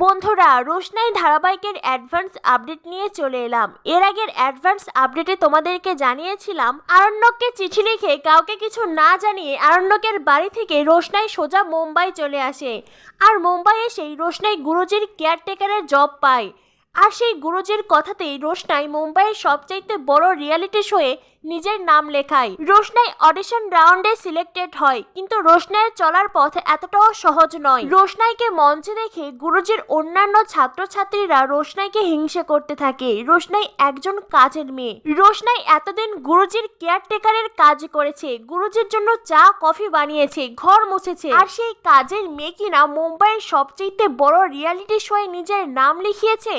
বন্ধুরা, রোশনাই ধারাবাহিকের advance update নিয়ে চলে এলাম। এর আগের অ্যাডভান্স আপডেটে তোমাদেরকে জানিয়েছিলাম আরণ্যককে চিঠি লিখে কাউকে কিছু না জানিয়ে আরণ্যকের বাড়ি থেকে রোশনাই সোজা মুম্বাই চলে আসে। আর মুম্বাই এসেই রোশনাই গুরুজির কেয়ারটেকারের জব পায়। আর সেই গুরুজির কথাতেই রোশনাই মুম্বাইয়ের সবচাইতে বড় রিয়েলিটি শোয়ে নিজের নাম লেখায়। রোশনাই অডিশন রাউন্ডে সিলেক্টেড হয়, কিন্তু রোশনাইয়ের চলার পথ এতটাও সহজ নয়। রোশনাইকে মঞ্চে দেখে গুরুজির অন্যান্য ছাত্রছাত্রীরা রোশনাইকে হিংসে করতে থাকে। রোশনাই একজন কাজের মেয়ে। রোশনাই এতদিন গুরুজির কেয়ারটেকারের কাজ করেছে, গুরুজির জন্য চা কফি বানিয়েছে, ঘর মুছেছে। আর সেই কাজের মেয়ে কিনা মুম্বাইয়ের সবচেয়ে বড় রিয়েলিটি শোয়ে নিজের নাম লিখিয়েছে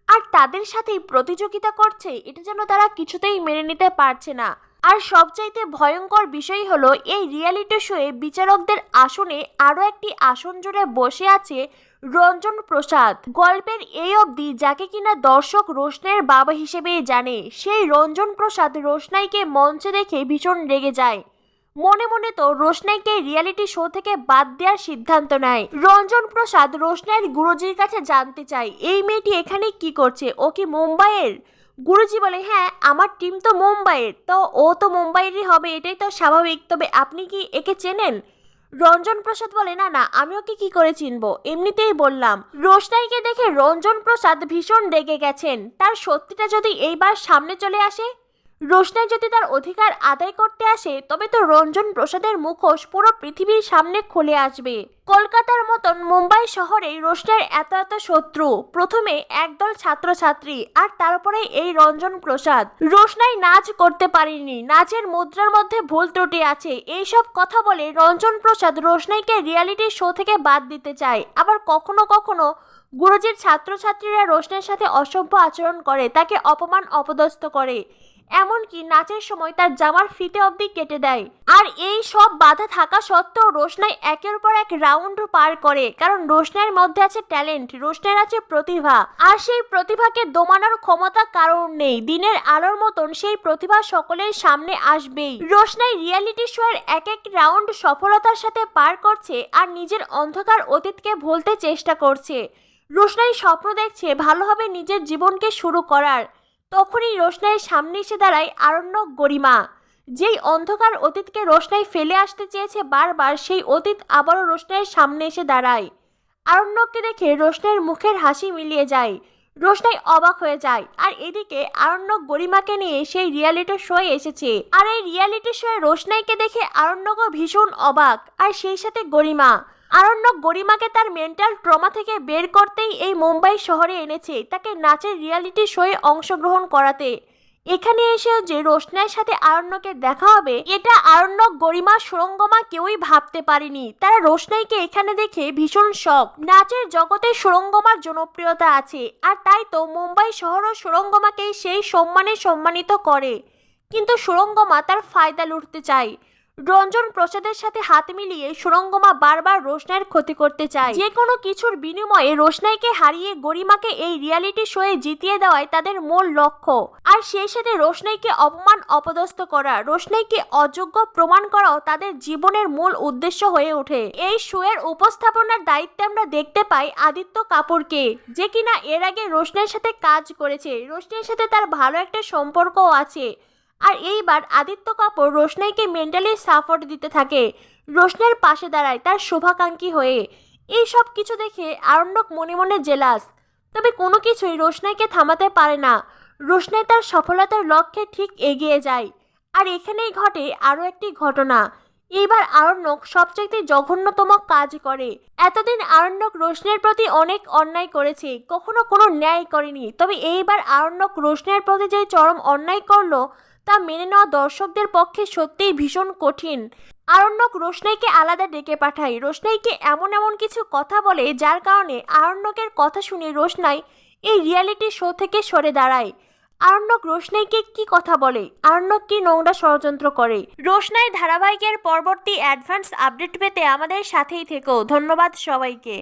আর তাদের সাথেই প্রতিযোগিতা করছে। এটা যেন তারা কিছুতেই মেনে নিতে পারছে না। আর সবচাইতে ভয়ঙ্কর বিষয় হলো, এই রিয়েলিটি শোয়ে বিচারকদের আসনে আরও একটি আসন জুড়ে বসে আছে রঞ্জন প্রসাদ। গল্পের এই অবধি যাকে কিনা দর্শক রোশনাইয়ের বাবা হিসেবেই জানে, সেই রঞ্জন প্রসাদ রোশনাইকে মঞ্চে দেখে ভীষণ রেগে যায়। মনে মনে তো রোশনাইকে রিয়েলিটি শো থেকে বাদ দেওয়ার সিদ্ধান্ত নেয়। রঞ্জন প্রসাদ রোশনাইয়ের গুরুজির কাছে জানতে চায়, এই মেয়েটি এখানে কি করছে, ও কি মুম্বাইয়ের? গুরুজি বলে, হ্যাঁ, আমার টিম তো মুম্বাইয়ের, তো ও তো মুম্বাইয়েরই হবে, এটাই তো স্বাভাবিক। তবে আপনি কি একে চেনেন? রঞ্জন প্রসাদ বলে, না না, আমি ওকে কি করে চিনবো, এমনিতেই বললাম। রোশনাইকে দেখে রঞ্জন প্রসাদ ভীষণ রেগে গেছেন। তার সত্যিটা যদি এইবার সামনে চলে আসে, রোশনাই যদি তার অধিকার আদায় করতে আসে, তবে তো রঞ্জন প্রসাদের মুখোশ পুরো পৃথিবীর সামনে খুলে আসবে। কলকাতার মতন মুম্বাই শহরে রোশনাইয়ের এত এত শত্রু। প্রথমে একদল ছাত্রছাত্রী, আর তারপরে এই রঞ্জন প্রসাদ। রোশনাই নাচ করতে পারেনি, নাচের মুদ্রার মধ্যে ভুল ত্রুটি আছে, এইসব কথা বলে রঞ্জন প্রসাদ রোশনাইকে রিয়েলিটি শো থেকে বাদ দিতে চায়। আবার কখনো কখনো গুরুজির ছাত্রছাত্রীরা রোশনাইয়ের সাথে অসভ্য আচরণ করে, তাকে অপমান অপদস্থ করে, এমনকি নাচের সময় তার জামার ফিতে অবধি কেটে দেয়। আর এই সব বাধা থাকা সত্ত্বেও রোশনাই একের পর এক রাউন্ড পার করে, কারণ রোশনাইয়ের মধ্যে আছে ট্যালেন্ট, রোশনাইয়ের আছে প্রতিভা। আর সেই প্রতিভাকে দমানোর ক্ষমতা কারোর নেই। দিনের আলোর মতন সেই প্রতিভা সকলের সামনে আসবেই। রোশনাই রিয়েলিটি শো এর এক এক রাউন্ড সফলতার সাথে পার করছে আর নিজের অন্ধকার অতীতকে ভুলতে চেষ্টা করছে। রোশনাই স্বপ্ন দেখছে ভালোভাবে নিজের জীবনকে শুরু করার। তখনই রোশনাইয়ের সামনে এসে দাঁড়ায় আরণ্যক গরিমা। যেই অন্ধকার অতীতকে রোশনাই ফেলে আসতে চেয়েছে বারবার, সেই অতীত আবারও রোশনাইয়ের সামনে এসে দাঁড়ায়। আরণ্যককে দেখে রোশনাইয়ের মুখের হাসি মিলিয়ে যায়। রোশনাই অবাক হয়ে যায়। আর এদিকে আরণ্যক গরিমাকে নিয়ে সেই রিয়েলিটি শোয়ে এসেছে। আর এই রিয়েলিটি শোয়ে রোশনাইকে দেখে আরণ্যকও ভীষণ অবাক, আর সেই সাথে গরিমা। আরণ্যক গরিমাকে তার মেন্টাল ট্রমা থেকে বের করতেই এই মুম্বাই শহরে এনেছে, তাকে নাচের রিয়েলিটি শোয়ে অংশগ্রহণ করাতে। এখানে এসেও যে রোশনাইয়ের সাথে আরণ্যকের দেখা হবে, এটা আরণ্যক, গরিমা, সুরঙ্গমা কেউই ভাবতে পারেনি। তারা রোশনাইকে এখানে দেখে ভীষণ শক। নাচের জগতে সুরঙ্গমার জনপ্রিয়তা আছে, আর তাই তো মুম্বাই শহরও সুরঙ্গমাকেই সেই সম্মানে সম্মানিত করে। কিন্তু সুরঙ্গমা তার ফায়দা লুটতে চায়। রঞ্জন প্রসাদের সাথে হাত মিলিয়ে সুরঙ্গমা বারবার রোশনাইয়ের ক্ষতি করতে চায়। যে কোনো কিছুর বিনিময়ে রোশনাইকে হারিয়ে গরিমাকে এই রিয়েলিটি শোয়ে জিতিয়ে দেওয়াই তাদের মূল লক্ষ্য। আর সেই সাথে রোশনাইকে অপমান অপদস্থ করা, রোশনাইকে অযোগ্য প্রমাণ করাও তাদের জীবনের মূল উদ্দেশ্য হয়ে ওঠে। এই শোয়ের উপস্থাপনার দায়িত্বে আমরা দেখতে পাই আদিত্য কাপুরকে, যে কিনা এর আগে রোশনাইয়ের সাথে কাজ করেছে। রোশনাইয়ের সাথে তার ভালো একটা সম্পর্কও আছে। আর এইবার আদিত্য কাপুর রোশনাইকে মেন্টালি সাপোর্ট দিতে থাকে, রোশনাইয়ের পাশে দাঁড়ায় তার শুভাকাঙ্ক্ষী হয়ে। এই সব কিছু দেখে আরণ্যক মনে মনে জেলাস। তবে কোনো কিছুই রোশনাইকে থামাতে পারে না। রোশনাই তার সফলতার লক্ষ্যে ঠিক এগিয়ে যায়। আর এখানেই ঘটে আরও একটি ঘটনা। এইবার আরণ্যক সবচাইতে জঘন্যতম কাজ করে। এতদিন আরণ্যক রোশনাইয়ের প্রতি অনেক অন্যায় করেছে, কখনো কোনো ন্যায় করেনি। তবে এইবার আরণ্যক রোশনাইয়ের প্রতি যে চরম অন্যায় করলো, তা মেনে নেওয়া দর্শকদের পক্ষে সত্যিই ভীষণ কঠিন। আরণ্যক রোশনাইকে আলাদা ডেকে পাঠায়। রোশনাইকে এমন এমন কিছু কথা বলে, যার কারণে আরণ্যকের কথা শুনে রোশনাই এই রিয়েলিটি শো থেকে সরে দাঁড়ায়। আরণ্যক রোশনাইকে কি কথা বলে, আরণ্যক কি নোংরা ষড়যন্ত্র করে? রোশনাই ধারাবাহিকের পরবর্তী অ্যাডভান্স আপডেট পেতে আমাদের সাথেই থেকো। ধন্যবাদ সবাইকে।